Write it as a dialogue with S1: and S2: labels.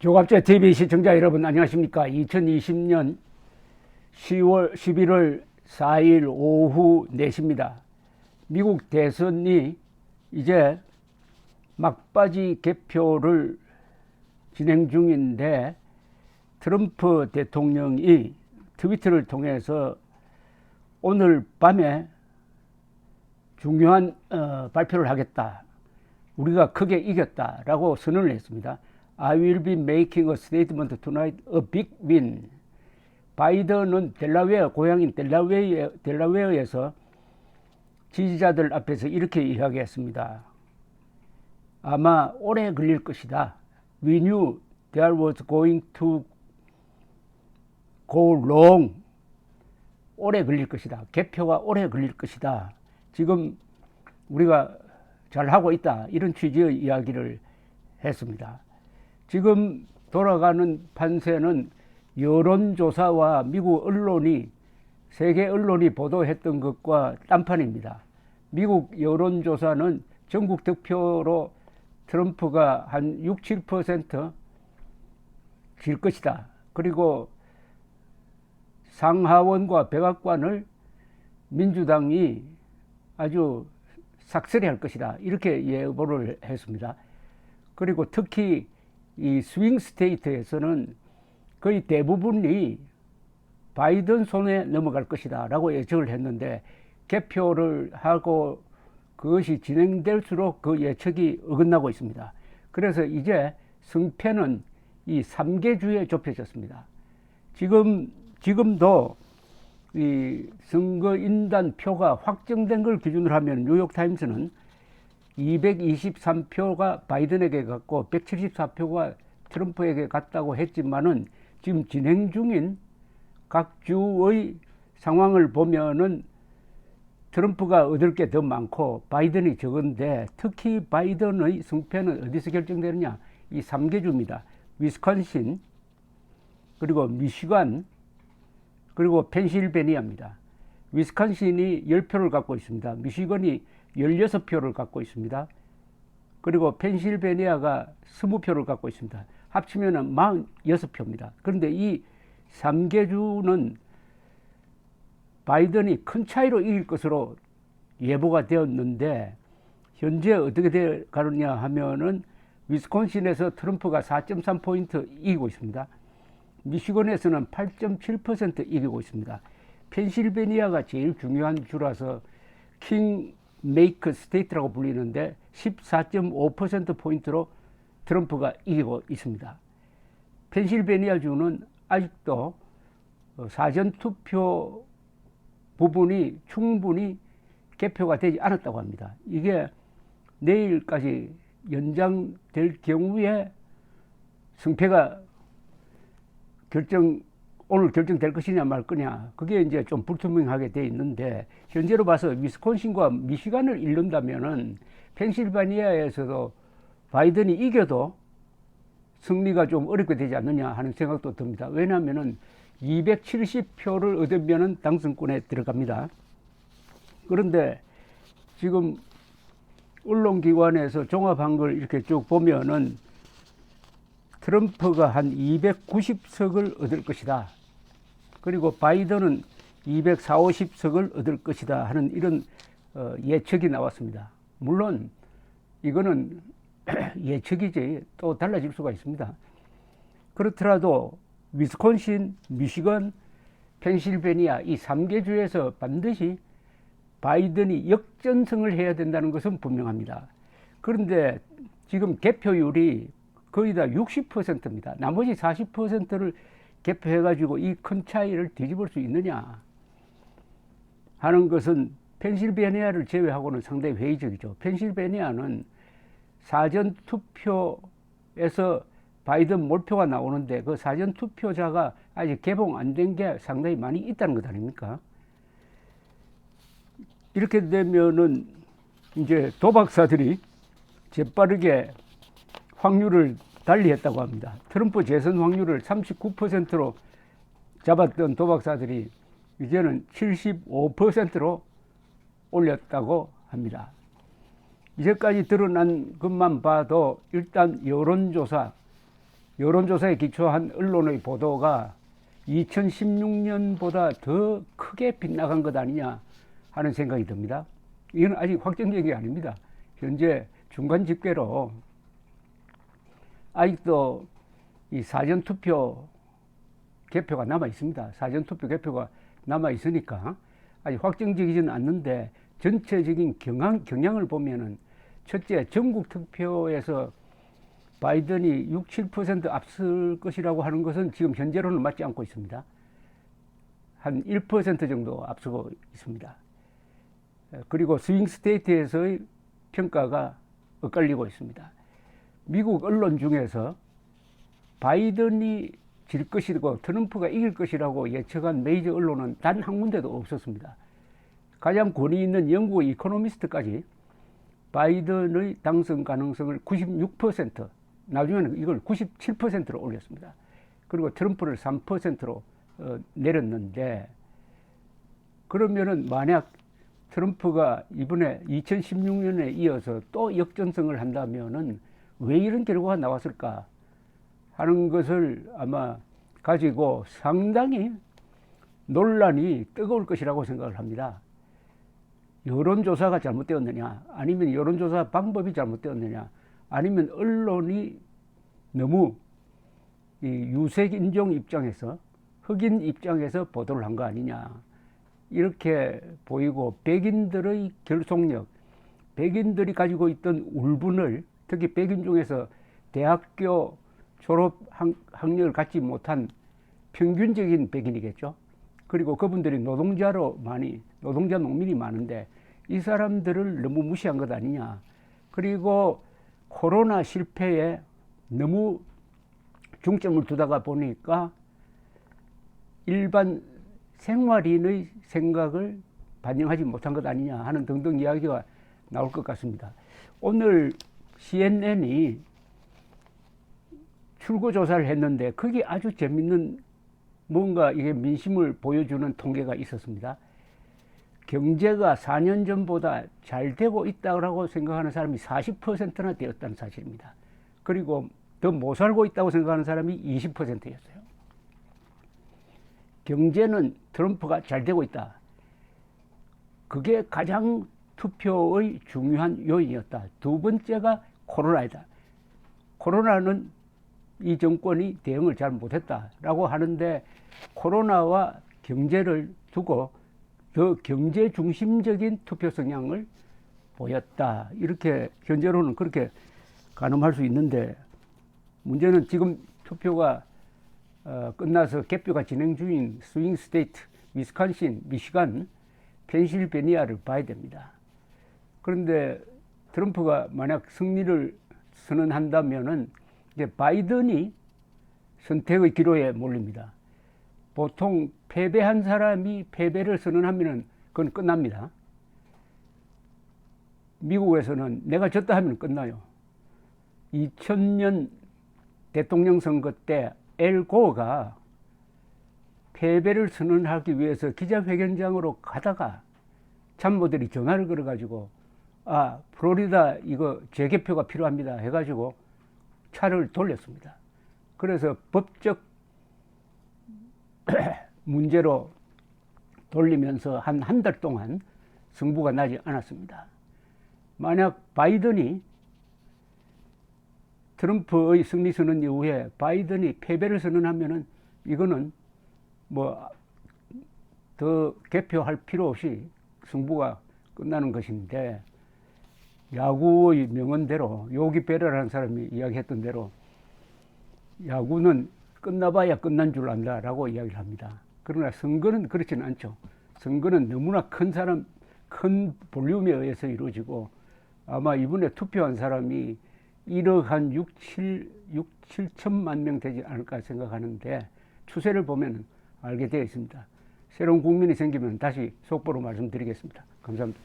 S1: 교갑제 TV 시청자 여러분 안녕하십니까. 2020년 11월 4일 오후 4시입니다. 미국 대선이 이제 막바지 개표를 진행 중인데 트럼프 대통령이 트위터를 통해서 오늘 밤에 중요한 발표를 하겠다. 우리가 크게 이겼다라고 선언을 했습니다. I will be making a statement tonight, a big win. 바이든은 델라웨어, 고향인 델라웨어에서 지지자들 앞에서 이렇게 이야기했습니다. 아마 오래 걸릴 것이다. We knew there was going to go long. 오래 걸릴 것이다. 개표가 오래 걸릴 것이다. 지금 우리가 잘하고 있다. 이런 취지의 이야기를 했습니다. 지금 돌아가는 판세는 여론조사와 미국 언론이, 세계 언론이 보도했던 것과 딴판입니다. 미국 여론조사는 전국 득표로 트럼프가 한 6, 7% 질 것이다. 그리고 상하원과 백악관을 민주당이 아주 삭스리 할 것이다. 이렇게 예보를 했습니다. 그리고 특히 이 스윙 스테이트에서는 거의 대부분이 바이든 손에 넘어갈 것이다 라고 예측을 했는데, 개표를 하고 그것이 진행될수록 그 예측이 어긋나고 있습니다. 그래서 이제 승패는 이 3개주에 좁혀졌습니다. 지금도 이 선거인단 표가 확정된 걸 기준으로 하면 뉴욕타임스는 223표가 바이든에게 갔고 174표가 트럼프에게 갔다고 했지만은 지금 진행 중인 각 주의 상황을 보면은 트럼프가 얻을 게 더 많고 바이든이 적은데, 특히 바이든의 승패는 어디서 결정되느냐? 이 3개주입니다. 위스콘신, 그리고 미시간, 그리고 펜실베니아입니다. 위스콘신이 10표를 갖고 있습니다. 미시건이 16표를 갖고 있습니다. 그리고 펜실베니아가 20표를 갖고 있습니다. 합치면 46표입니다. 그런데 이 3개주는 바이든이 큰 차이로 이길 것으로 예보가 되었는데, 현재 어떻게 되어 가느냐 하면은 위스콘신에서 트럼프가 4.3포인트 이기고 있습니다. 미시건에서는 8.7% 이기고 있습니다. 펜실베니아가 제일 중요한 주라서 킹 메이크 스테이트라고 불리는데 14.5%포인트로 트럼프가 이기고 있습니다. 펜실베니아 주는 아직도 사전투표 부분이 충분히 개표가 되지 않았다고 합니다. 이게 내일까지 연장될 경우에 승패가 오늘 결정될 것이냐 말 거냐, 그게 이제 좀 불투명하게 돼 있는데, 현재로 봐서 위스콘신과 미시간을 잃는다면은 펜실베니아에서도 바이든이 이겨도 승리가 좀 어렵게 되지 않느냐 하는 생각도 듭니다. 왜냐하면은 270표를 얻으면은 당선권에 들어갑니다. 그런데 지금 언론기관에서 종합한 걸 이렇게 쭉 보면은 트럼프가 한 290석을 얻을 것이다. 그리고 바이든은 240, 50석을 얻을 것이다 하는 이런 예측이 나왔습니다. 물론 이거는 예측이지 또 달라질 수가 있습니다. 그렇더라도 위스콘신, 미시건, 펜실베니아 이 3개주에서 반드시 바이든이 역전승을 해야 된다는 것은 분명합니다. 그런데 지금 개표율이 거의 다 60%입니다. 나머지 40%를 개표해가지고 이 큰 차이를 뒤집을 수 있느냐 하는 것은 펜실베니아를 제외하고는 상당히 회의적이죠. 펜실베니아는 사전투표에서 바이든 몰표가 나오는데 그 사전투표자가 아직 개봉 안 된 게 상당히 많이 있다는 것 아닙니까? 이렇게 되면은 이제 도박사들이 재빠르게 확률을 달리했다고 합니다. 트럼프 재선 확률을 39%로 잡았던 도박사들이 이제는 75%로 올렸다고 합니다. 이제까지 드러난 것만 봐도 일단 여론조사, 여론조사에 기초한 언론의 보도가 2016년보다 더 크게 빗나간 것 아니냐 하는 생각이 듭니다. 이건 아직 확정적인 게 아닙니다. 현재 중간 집계로 아직도 이 사전투표 개표가 남아 있습니다. 사전투표 개표가 남아 있으니까 아직 확정적이지는 않는데 전체적인 경향을 보면은 첫째, 전국 투표에서 바이든이 6, 7% 앞설 것이라고 하는 것은 지금 현재로는 맞지 않고 있습니다. 한 1% 정도 앞서고 있습니다. 그리고 스윙 스테이트에서의 평가가 엇갈리고 있습니다. 미국 언론 중에서 바이든이 질 것이고 트럼프가 이길 것이라고 예측한 메이저 언론은 단 한 군데도 없었습니다. 가장 권위 있는 영국의 이코노미스트까지 바이든의 당선 가능성을 96%, 나중에는 이걸 97%로 올렸습니다. 그리고 트럼프를 3%로 내렸는데, 그러면은 만약 트럼프가 이번에 2016년에 이어서 또 역전승을 한다면은 왜 이런 결과가 나왔을까 하는 것을 아마 가지고 상당히 논란이 뜨거울 것이라고 생각을 합니다. 여론조사가 잘못되었느냐, 아니면 여론조사 방법이 잘못되었느냐, 아니면 언론이 너무 이 유색인종 입장에서, 흑인 입장에서 보도를 한 거 아니냐, 이렇게 보이고, 백인들의 결속력, 백인들이 가지고 있던 울분을, 특히 백인 중에서 대학교 졸업 학력을 갖지 못한 평균적인 백인이겠죠. 그리고 그분들이 노동자로 노동자 농민이 많은데 이 사람들을 너무 무시한 것 아니냐. 그리고 코로나 실패에 너무 중점을 두다가 보니까 일반 생활인의 생각을 반영하지 못한 것 아니냐 하는 등등 이야기가 나올 것 같습니다. 오늘 CNN이 출구조사를 했는데 그게 아주 재밌는, 뭔가 이게 민심을 보여주는 통계가 있었습니다. 경제가 4년 전보다 잘 되고 있다고 생각하는 사람이 40%나 되었다는 사실입니다. 그리고 더 못 살고 있다고 생각하는 사람이 20%였어요. 경제는 트럼프가 잘 되고 있다. 그게 가장 투표의 중요한 요인이었다. 두 번째가 코로나이다. 코로나는 이 정권이 대응을 잘 못했다라고 하는데, 코로나와 경제를 두고 더 경제 중심적인 투표 성향을 보였다. 이렇게 현재로는 그렇게 가늠할 수 있는데, 문제는 지금 투표가 끝나서 개표가 진행 중인 스윙 스테이트, 위스콘신, 미시간, 펜실베니아를 봐야 됩니다. 그런데 트럼프가 만약 승리를 선언한다면은 이제 바이든이 선택의 기로에 몰립니다. 보통 패배한 사람이 패배를 선언하면은 그건 끝납니다. 미국에서는 내가 졌다 하면 끝나요. 2000년 대통령 선거 때 엘 고어가 패배를 선언하기 위해서 기자회견장으로 가다가 참모들이 전화를 걸어가지고, 플로리다 이거 재개표가 필요합니다 해가지고 차를 돌렸습니다. 그래서 법적 문제로 돌리면서 한 달 동안 승부가 나지 않았습니다. 만약 바이든이 트럼프의 승리 선언 이후에 바이든이 패배를 선언하면은 이거는 뭐 더 개표할 필요 없이 승부가 끝나는 것인데, 야구의 명언대로, 요기 베러라는 사람이 이야기했던 대로 야구는 끝나봐야 끝난 줄 안다라고 이야기를 합니다. 그러나 선거는 그렇지는 않죠. 선거는 너무나 큰 볼륨에 의해서 이루어지고, 아마 이번에 투표한 사람이 1억 한 7천만 명 되지 않을까 생각하는데, 추세를 보면 알게 되어 있습니다. 새로운 국민이 생기면 다시 속보로 말씀드리겠습니다. 감사합니다.